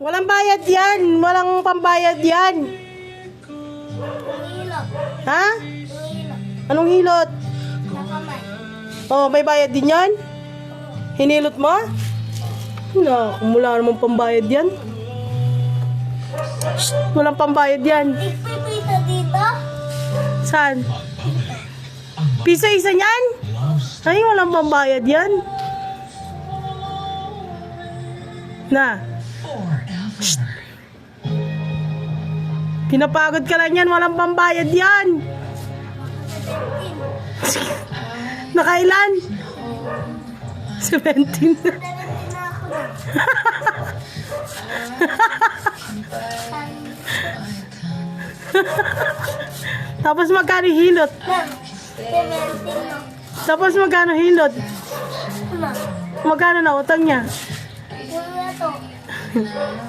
Walang bayad yan. Walang pambayad yan. Hilot. Ha? Hilot. Anong hilot? Sa kamay. Oh, may bayad din yan? Hinilot mo? Wala namang pambayad yan. Shh, walang pambayad yan. Ipipita dito. Saan? Piso isa niyan? Ay, walang pambayad yan. Na. Shh. Pinapagod ka lang yan, walang pambayad yan. Nakailan? 17. Tapos magkano hilot? 17 na. Tapos magkano hilot? Ano? Magkano na utang niya? Yung na to.